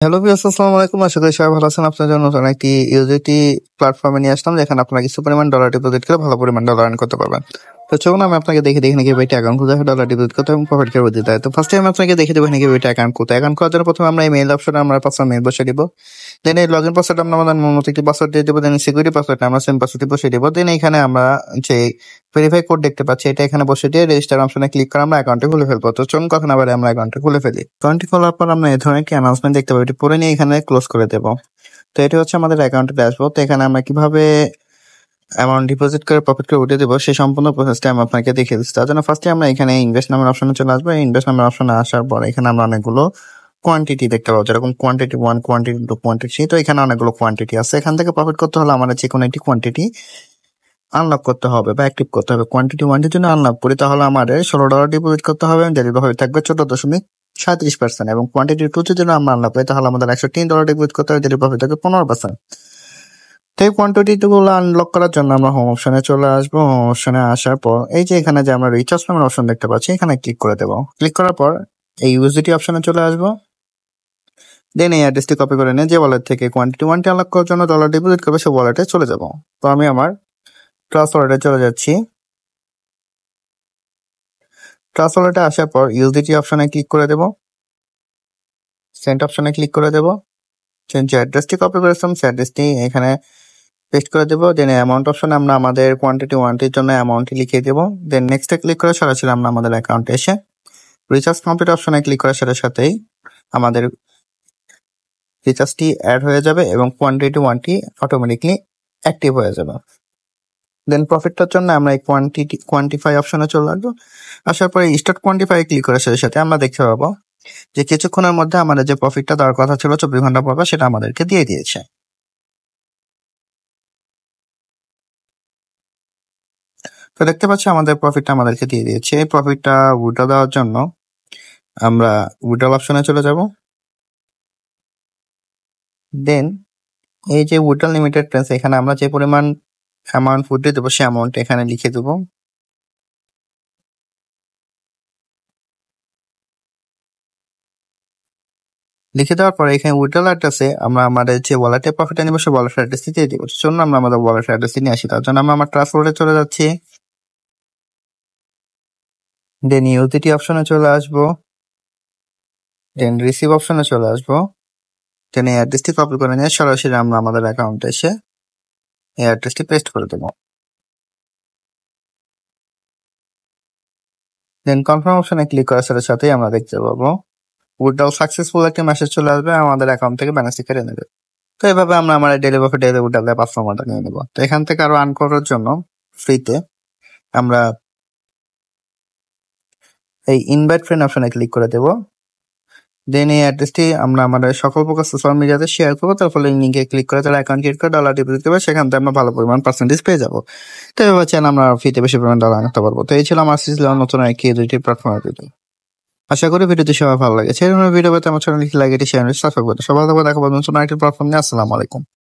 Hello viewers, আসসালামু আলাইকুম। আশা করি সবাই ভালো আছেন। আপনার জন্য নতুন একটি ইউজিটি প্ল্যাটফর্মে নিয়ে আসলাম, যেখানে আপনারা কিছু পরিমাণ ডলার ডিপোজিট করে ভালো পরিমাণ ডলার আর্ন করতে পারবেন। তো চলুন আমি আপনাকে দেখে কিভাবে এটা অ্যাকাউন্ট খুলতে হয়, ডলার ডিপোজিট করতে এবং প্রফিট কিভাবে দিতে হয়। তো ফার্স্টে আমি আপনাকে দেখে দেবো কিভাবে এটা অ্যাকাউন্ট করতে হয়। অ্যাকাউন্ট করার জন্য প্রথমে আমরা এই মেইল অপশনে আমরা পাসওয়ার্ড মেইল বসিয়ে দিব। দেন এই লগইন পাসওয়ার্ড আমরা আমাদের মতো একটি পাসওয়ার্ড দিয়ে দেবো। দেন সিকিউরিটি পাসওয়ার্ডটা আমরা সেম পাসওয়ার্ডটি বসিয়ে দেবো। দেন এখানে আমরা যে ভেরিফাই কোড দেখতে পাচ্ছি, এটা এখানে বসিয়ে দিয়ে রেজিস্টার অপশনে ক্লিক করে আমরা অ্যাকাউন্টটি খুলে ফেলবো। তো চলুন কখন আবার আমরা অ্যাকাউন্টটা খুলে ফেলি। অ্যাকাউন্টটি খোলার পর আমরা এই ধরনের একটি অ্যানাউন্সমেন্ট দেখতে পাবো, এটি পরে নিয়ে এখানে ক্লোজ করে দেবো। তো এটি হচ্ছে আমাদের অ্যাকাউন্টের ড্যাশবোর্ড। তো এখানে আমরা কিভাবে অ্যামাউন্ট ডিপোজিট করে প্রফিট করে উঠে দেবো সেই সম্পূর্ণ প্রসেসটা আমি আপনাকে দেখিয়ে দিচ্ছি। তার জন্য ফার্স্টে আমরা এখানে ইনভেস্ট নামের অপশনে চলে আসবো। ইনভেস্ট নামের অপশনে আসার পর এখানে আমরা অনেকগুলো কোয়ান্টিটি দেখতে পাবো, যেরকম কোয়ান্টিটি 1, কোয়ান্টিটি 2, কোয়ান্টিটি 3। তো এখানে অনেকগুলো কোয়ান্টিটি আছে। এখান থেকে প্রফিট করতে হলে আমাদের যে কোনো একটি কোয়ান্টিটি আনলক করতে হবে বা অ্যাক্টিভ করতে হবে। কোয়ান্টিটি 1 এর জন্য আনলক করি, তাহলে আমাদের $16 ডিপোজিট করতে হবে, ডেলি প্রফিট থাকবে 14.37%। এবং কোয়ান্টিটি 2 এর জন্য আমরা আনলক করি, তাহলে আমাদের $103 ডিপোজিট করতে হবে, ডেলি প্রফিট থাকবে 15%। তো এই কোয়ান্টিটি গুলো আনলক করার জন্য আমরা হোম অপশনে চলে আসবো। হোম অপশনে আসার পর এই যে এখানে যে আমরা রিচার্জ নামের অপশন দেখতে পাচ্ছি, এখানে ক্লিক করে দেবো। ক্লিক করার পর এই ইউএসডিটি অপশনে চলে আসবো। দেন এই অ্যাড্রেসটি কপি করে নিয়ে যে ওয়ালেট থেকে কোয়ান্টিটি 1টি আনলক করার জন্য ডলার ডিপোজিট করবে, সে ওয়ালেটে চলে যাব। তো আমি আমার ট্রাস্ট ওয়ালেটে চলে যাচ্ছি। ট্রাস্ট ওয়ালেটে আসার পর ইউএসডিটি অপশনে ক্লিক করে দেবো। সেন্ড অপশনে ক্লিক করে দেবো। যে অ্যাড্রেসটি কপি করেছিলাম সেই অ্যাড্রেসটি এখানে পেস্ট করে দেবো। দেন অ্যামাউন্ট অপশনে আমরা আমাদের কোয়ান্টিটি 1টির জন্য অ্যামাউন্টটি লিখিয়ে দেবো। দেন নেক্সটে ক্লিক করে সরাসরি আমরা আমাদের অ্যাকাউন্টে এসে রিচার্জ কমপ্লিট অপশনে ক্লিক করার সাথে সাথেই আমাদের রিচার্জটি অ্যাড হয়ে যাবে এবং কোয়ান্টিটি 1টি অটোমেটিকলি অ্যাক্টিভ হয়ে যাবে। দেন প্রফিটটার জন্য আমরা এই কোয়ান্টিফাই অপশনে চলে আসবো। আসার পরে স্টার্ট কোয়ান্টিফাই ক্লিক করার সাথে সাথে আমরা দেখতে পাবো যে কিছুক্ষণের মধ্যে আমাদের যে প্রফিটটা দেওয়ার কথা ছিল 24 ঘন্টা পর, সেটা আমাদেরকে দিয়ে দিয়েছে। তো দেখতে পাচ্ছি আমাদের প্রফিটটা আমাদেরকে দিয়ে দিয়েছে। এই প্রফিটটা উইথড্র দেওয়ার জন্য আমরা উইথড্র অপশনে চলে যাব। দেন এই যে উইথড্র লিমিটেড প্লেস, এখানে আমরা যে পরিমাণ অ্যামাউন্ট উইথড্র দেবো সেই অ্যামাউন্ট এখানে লিখে দেবো। লিখে দেওয়ার পরে এখানে উইথড্রল অ্যাড্রেসে আমরা আমাদের যে ওয়ালেটে প্রফিটটা নিব সেই ওয়ালেট অ্যাড্রেসটি দিয়ে দিব। চলুন আমরা আমাদের ওয়ালেট অ্যাড্রেসটি নিয়ে আসি। তার জন্য আমরা আমার ট্রান্সফার ওয়ালেটে চলে যাচ্ছি। দেন ইউজিটি অপশনে চলে আসবো। দেন রিসিভ অপশনে চলে আসবো। দেন এই অ্যাড্রেসটি কপি করে নিয়ে সরাসরি আমরা আমাদের অ্যাকাউন্টে এসে এই অ্যাড্রেসটি পেস্ট করে দেবো। দেন কনফার্ম অপশনে ক্লিক করার সাথে সাথেই আমরা দেখতে পাবো উইথড্রল সাকসেসফুল একটা মেসেজ চলে আসবে, আমাদের অ্যাকাউন্ট থেকে ব্যালেন্সটি কেটে নেবে। তো এভাবে আমরা আমার ডেলি প্রফিট ডেলি উইথড্রলে পারফরমারটা নিয়ে নেবো। তো এখান থেকে আরো আর্ন করার জন্য ফ্রিতে আমরা এই ইনভাইট ফ্রেন্ড অপশনে ক্লিক করে দেবো। দেন এই অ্যাড্রেসটি আমরা আমাদের সকল প্রকার সোশ্যাল মিডিয়াতে শেয়ার করবো। তার ফলে লিঙ্কে ক্লিক করে তারা অ্যাকাউন্ট ক্রিয়েট করে ডলার ডিপোজিট করবে, সেখান থেকে আমরা ভালো পরিমাণ পার্সেন্টেজ পেয়ে যাবো। তো এভাবে চাইলে আমরা ফ্রিতে বেশি পরিমাণ ডলার আনতে পারবো। তো এই ছিল আমার নতুন একটি ইউটিউব প্ল্যাটফর্মের ভিডিও। আশা করি ভিডিওটি সবাই ভালো লেগেছে। এই ধরনের ভিডিও পেতে আমার চ্যানেলটি লাইক, এটি শেয়ার, সাবস্ক্রাইব করতে সবাই দেখাবো নতুন একটি প্ল্যাটফর্ম নিয়ে। আসসালামু আলাইকুম।